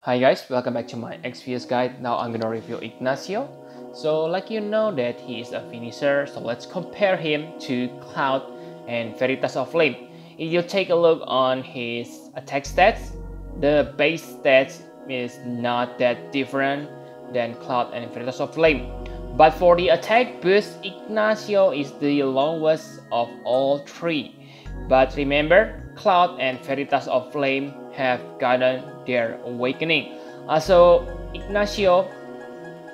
Hi guys, welcome back to my XPS guide. Now I'm gonna review Ignacio. So like you know that he is a finisher, so let's compare him to Cloud and Veritas of Flame. If you take a look on his attack stats, the base stats is not that different than Cloud and Veritas of Flame. But for the attack boost, Ignacio is the lowest of all three. But remember, Cloud and Veritas of Flame have gotten their awakening. Also, Ignacio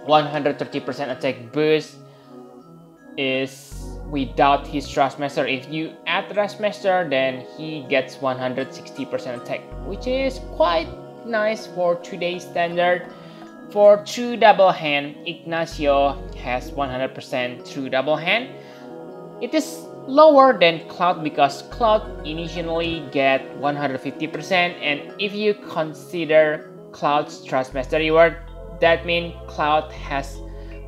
130% attack boost is without his Thrustmaster. If you add Thrustmaster, then he gets 160% attack, which is quite nice for today's standard. For true double hand, Ignacio has 100% true double hand. It is lower than Cloud because Cloud initially get 150%, and if you consider Cloud's Thrustmaster reward, that means Cloud has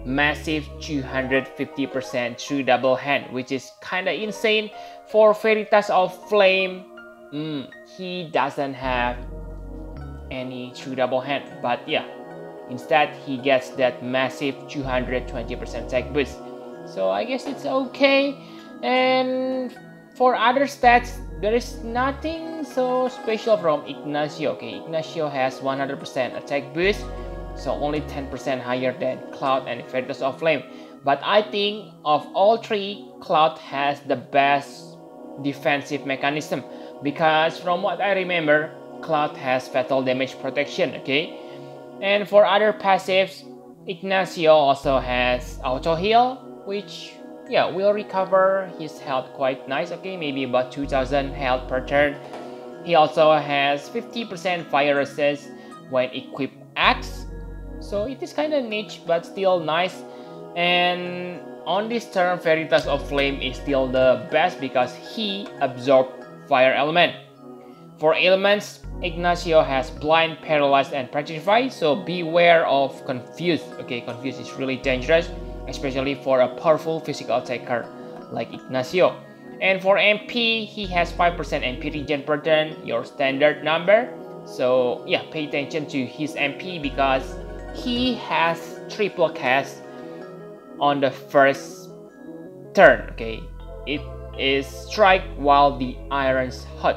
massive 250% true double hand, which is kinda insane. For Veritas of Flame, he doesn't have any true double hand, but yeah, instead he gets that massive 220% attack boost. So I guess it's okay. And for other stats, there is nothing so special from Ignacio. Okay, Ignacio has 100% attack boost, so only 10% higher than Cloud and Veritas of Flame. But I think of all three, Cloud has the best defensive mechanism because from what I remember, Cloud has fatal damage protection. Okay, and for other passives, Ignacio also has auto heal, which will recover his health quite nice. Okay, maybe about 2000 health per turn. He also has 50% fire resist when equipped axe, so it is kind of niche but still nice. And on this turn, Veritas of Flame is still the best because he absorbed fire element. For elements, Ignacio has blind, paralyzed, and petrified, so beware of confused. Okay, confused is really dangerous, especially for a powerful physical attacker like Ignacio. And for MP, he has 5% MP regen per turn, your standard number. So yeah, pay attention to his MP because he has triple cast on the first turn. Okay, it is strike while the iron's hot.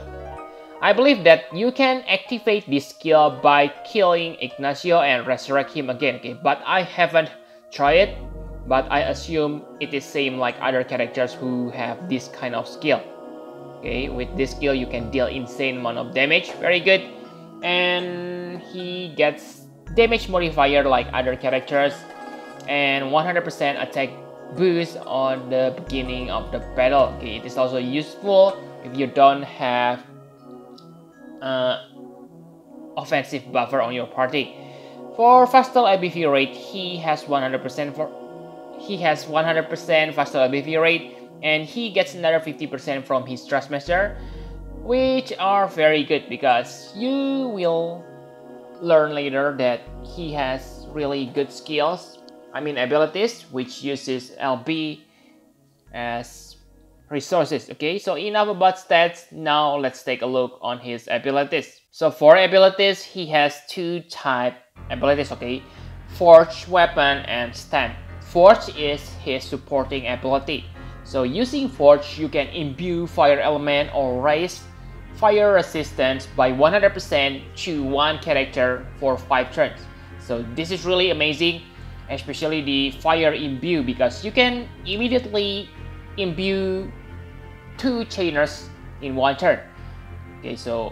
I believe that you can activate this skill by killing Ignacio and resurrect him again. Okay, but I haven't tried it. But I assume it is same like other characters who have this kind of skill. Okay, with this skill you can deal insane amount of damage, very good. And he gets damage modifier like other characters and 100% attack boost on the beginning of the battle. Okay, it is also useful if you don't have offensive buffer on your party. For faster ABV rate, he has 100% faster ABV rate, and he gets another 50% from his Thrustmaster, which are very good because you will learn later that he has really good skills, abilities, which uses LB as resources. Okay, so enough about stats. Now let's take a look on his abilities. So for abilities, he has two type abilities. Okay, Forge Weapon and Stand. Forge is his supporting ability. So using Forge, you can imbue fire element or raise fire resistance by 100% to one character for 5 turns. So this is really amazing, especially the fire imbue, because you can immediately imbue 2 chainers in 1 turn. Okay, so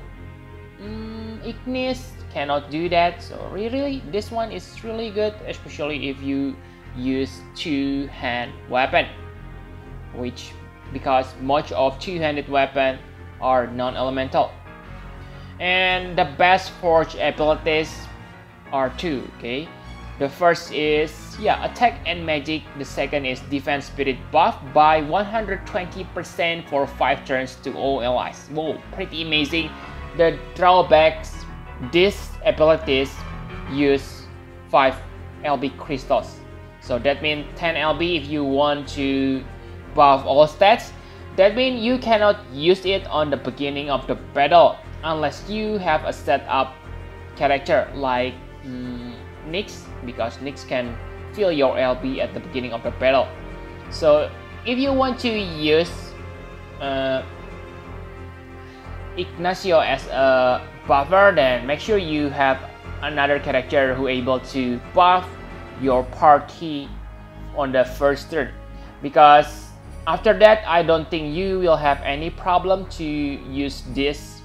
Ignis cannot do that. So really, this one is really good, especially if you use two-hand weapon, because much of two-handed weapon are non-elemental. And the best Forge abilities are 2. Okay, the first is attack and magic. The second is defense spirit buff by 120% for 5 turns to all allies. Whoa, pretty amazing. The drawbacks, these abilities use 5 LB crystals. So that means 10 LB if you want to buff all stats. That means you cannot use it on the beginning of the battle unless you have a setup character like Nyx, because Nyx can fill your LB at the beginning of the battle. So if you want to use Ignacio as a buffer, then make sure you have another character who able to buff your party on the first turn, because after that I don't think you will have any problem to use this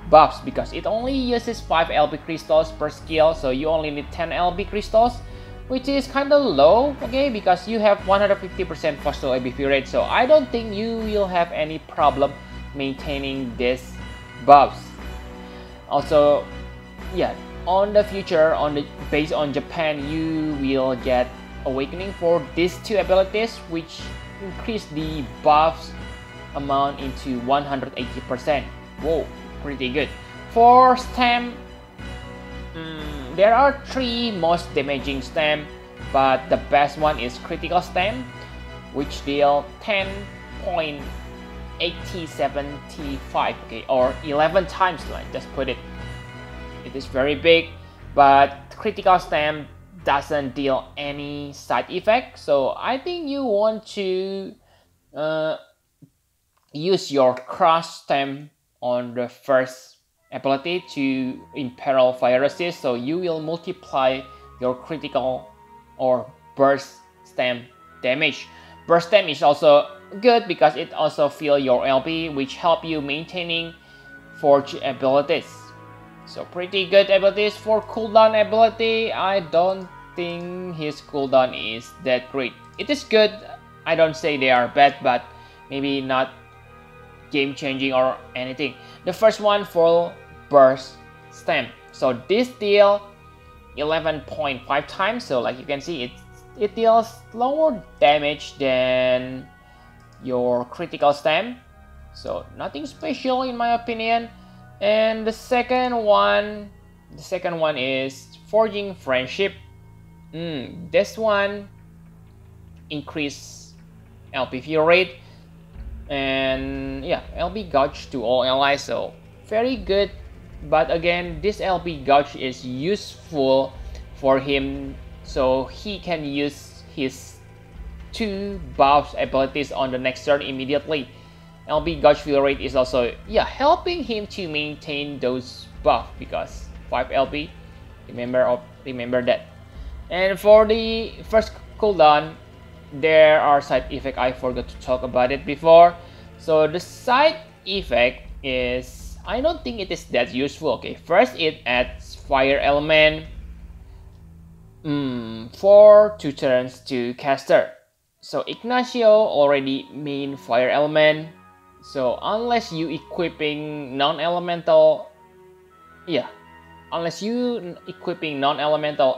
buffs, because it only uses 5 LB crystals per skill, so you only need 10 LB crystals, which is kind of low, okay, because you have 150% fossil ABV rate. So I don't think you will have any problem maintaining this buffs. Also, yeah, on the future, based on Japan, you will get awakening for these two abilities, which increase the buffs amount into 180%. Whoa, pretty good. For stem, there are 3 most damaging stem, but the best one is critical stem, which deal 10.8075, okay, or 11 times, like just put it. It is very big, but critical stem doesn't deal any side effect, so I think you want to use your cross stem on the first ability to imperil fire resist, so you will multiply your critical or burst stem damage. Burst stem is also good because it also fill your LP, which help you maintaining forge abilities. So pretty good abilities. For cooldown ability, I don't think his cooldown is that great. It is good, I don't say they are bad, but maybe not game changing or anything. The first one, for burst stem, so this deal 11.5 times, so like you can see, it deals lower damage than your critical stem, so nothing special in my opinion. And the second one is forging friendship. This one increase LPV rate, and yeah, LB gouge to all allies, so very good. But again, this LB gouge is useful for him, so he can use his 2 buffs abilities on the next turn immediately. LB gouge fill rate is also, yeah, helping him to maintain those buffs, because 5 LB, remember that. And for the first cooldown, there are side effects. I forgot to talk about it before. So the side effect is, I don't think it is that useful. Okay, first it adds fire element for 2 turns to caster. So Ignacio already main fire element, so unless you equipping non-elemental,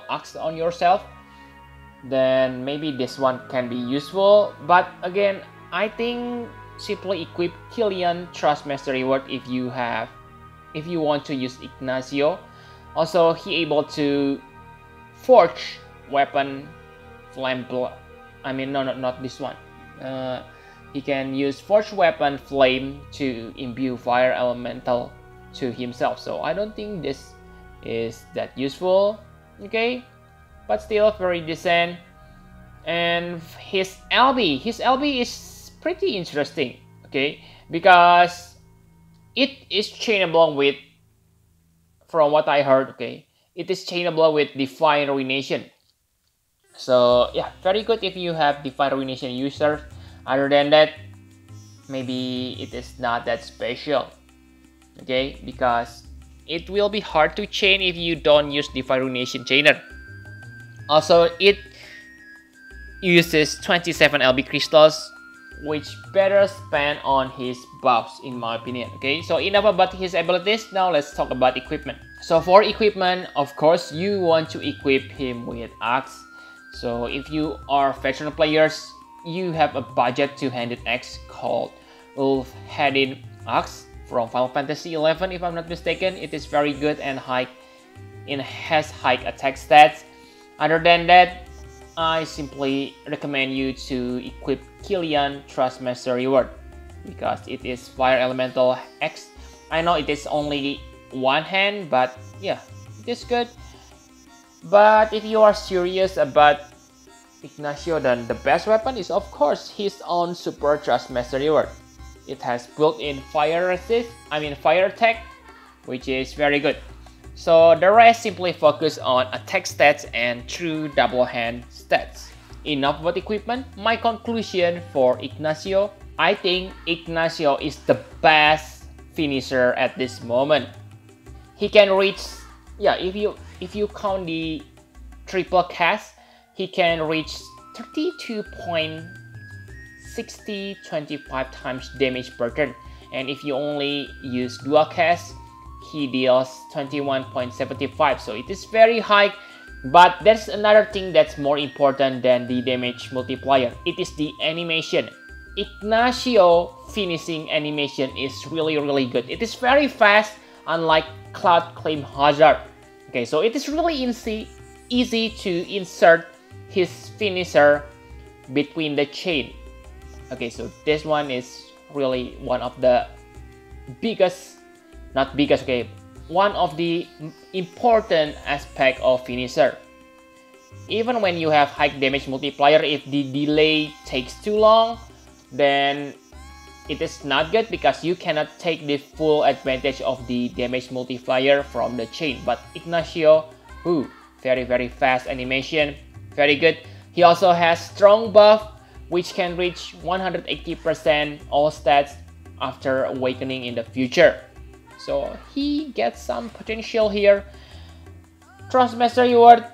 axe on yourself, then maybe this one can be useful. But again, I think simply equip Killian Trust Master Reward if you want to use Ignacio. Also, he able to forge weapon flame. Not this one. He can use forge weapon flame to imbue fire elemental to himself. So I don't think this is that useful. Okay, but still very decent. And his LB is pretty interesting. Okay, because it is chainable with, from what I heard, okay, it is chainable with Divine Ruination. So yeah, very good if you have Divine Ruination users. Other than that, maybe it is not that special. Okay, because it will be hard to chain if you don't use Divine Ruination chainer. Also, it uses 27 LB crystals, which better spent on his buffs in my opinion. Okay, so enough about his abilities. Now let's talk about equipment. So for equipment, of course, you want to equip him with axe. So if you are veteran players, you have a budget to-handed axe called Wolf-Headed Axe from Final Fantasy XI, if I'm not mistaken. It is very good and has high attack stats. Other than that, I simply recommend you to equip Killian Trust Master Reward, because it is Fire Elemental X. I know it is only one hand, but yeah, it is good. But if you are serious about Ignacio, then the best weapon is of course his own Super Thrustmaster reward. It has built-in fire attack, which is very good. So the rest simply focus on attack stats and true double hand stats. Enough about equipment. My conclusion for Ignacio, I think Ignacio is the best finisher at this moment. He can reach, yeah, if you count the triple cast, he can reach 32.6025 times damage per turn. And if you only use dual cast, he deals 21.75. So it is very high. But there's another thing that's more important than the damage multiplier. It is the animation. Ignacio finishing animation is really good. It is very fast, unlike Cloud Claim Hazard. Okay, so it is really easy to insert his finisher between the chain. Okay, so this one is really one of the one of the important aspect of finisher. Even when you have high damage multiplier, if the delay takes too long, then it is not good because you cannot take the full advantage of the damage multiplier from the chain. But Ignacio, very fast animation, very good. He also has strong buff, which can reach 180% all stats after awakening in the future. So he gets some potential here. Thrustmaster reward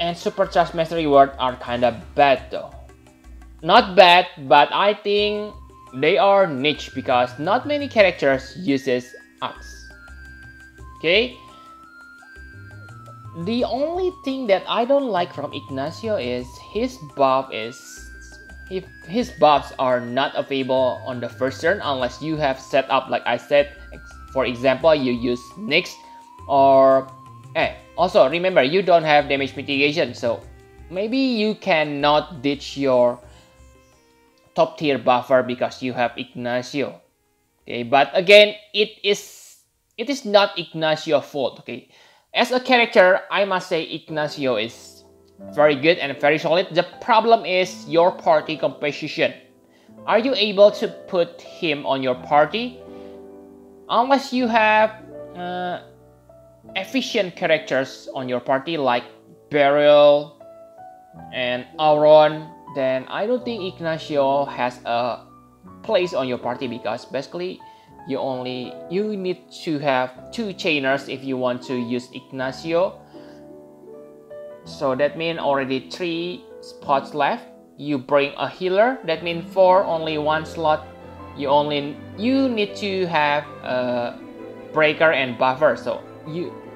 and Super Thrustmaster reward are kinda bad though. Not bad, but I think they are niche because not many characters uses Axe. Okay. The only thing that I don't like from Ignacio is his buffs are not available on the first turn unless you have set up, like I said, for example, you use Nyx or also remember you don't have damage mitigation, so maybe you cannot ditch your top tier buffer because you have Ignacio. Okay, but again, it is not Ignacio's fault. Okay, as a character, I must say Ignacio is very good and very solid. The problem is your party composition. Are you able to put him on your party? Unless you have efficient characters on your party like Beryl and Auron, then I don't think Ignacio has a place on your party because basically you need to have 2 chainers if you want to use Ignacio. So that means already 3 spots left. You bring a healer, that means 4, only 1 slot. You need to have a breaker and buffer. So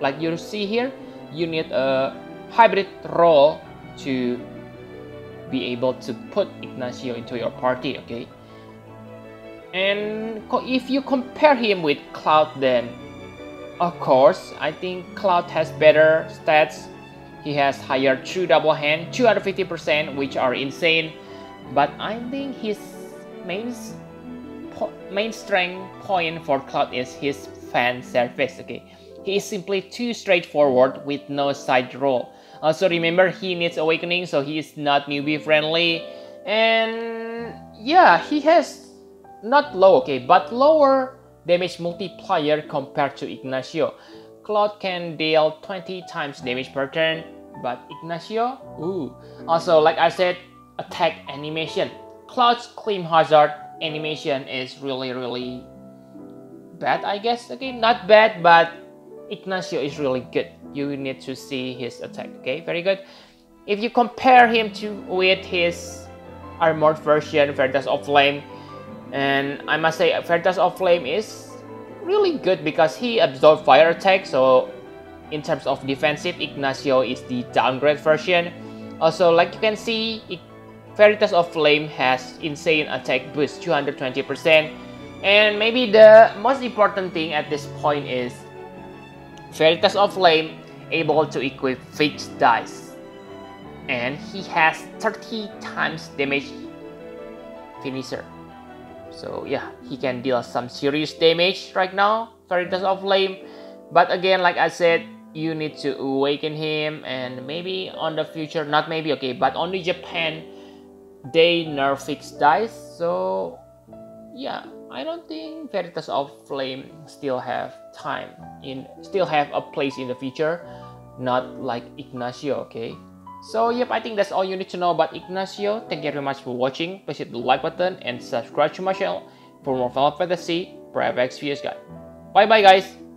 like you see here, you need a hybrid role to be able to put Ignacio into your party. Okay, and if you compare him with Cloud, then of course I think Cloud has better stats. He has higher true double hand, 250%, which are insane. But I think his main strength point for Cloud is his fan service. Okay, he is simply too straightforward with no side roll. Also remember, he needs awakening, so he is not newbie friendly. And yeah, he has not low, but lower damage multiplier compared to Ignacio. Cloud can deal 20 times damage per turn, but Ignacio, Also, like I said, attack animation. Cloud's Claim Hazard animation is really bad, I guess. Okay, not bad, but Ignacio is really good. You need to see his attack. Okay, very good. If you compare him with his armored version, Veritas of Flame, and I must say Veritas of Flame is really good because he absorbs fire attack. So in terms of defensive, Ignacio is the downgrade version. Also, like you can see, Veritas of Flame has insane attack boost, 220%. And maybe the most important thing at this point is Veritas of Flame able to equip fixed dice, and he has 30 times damage finisher. So yeah, he can deal some serious damage right now, Veritas of Flame. But again, like I said, you need to awaken him, and maybe on the future, not maybe, okay, but only Japan they nerf fix dice. So yeah, I don't think Veritas of Flame still have a place in the future, not like Ignacio. Okay, so yep, I think that's all you need to know about Ignacio. Thank you very much for watching. Please hit the like button and subscribe to my channel for more Final Fantasy Private XPS guide. Bye bye guys.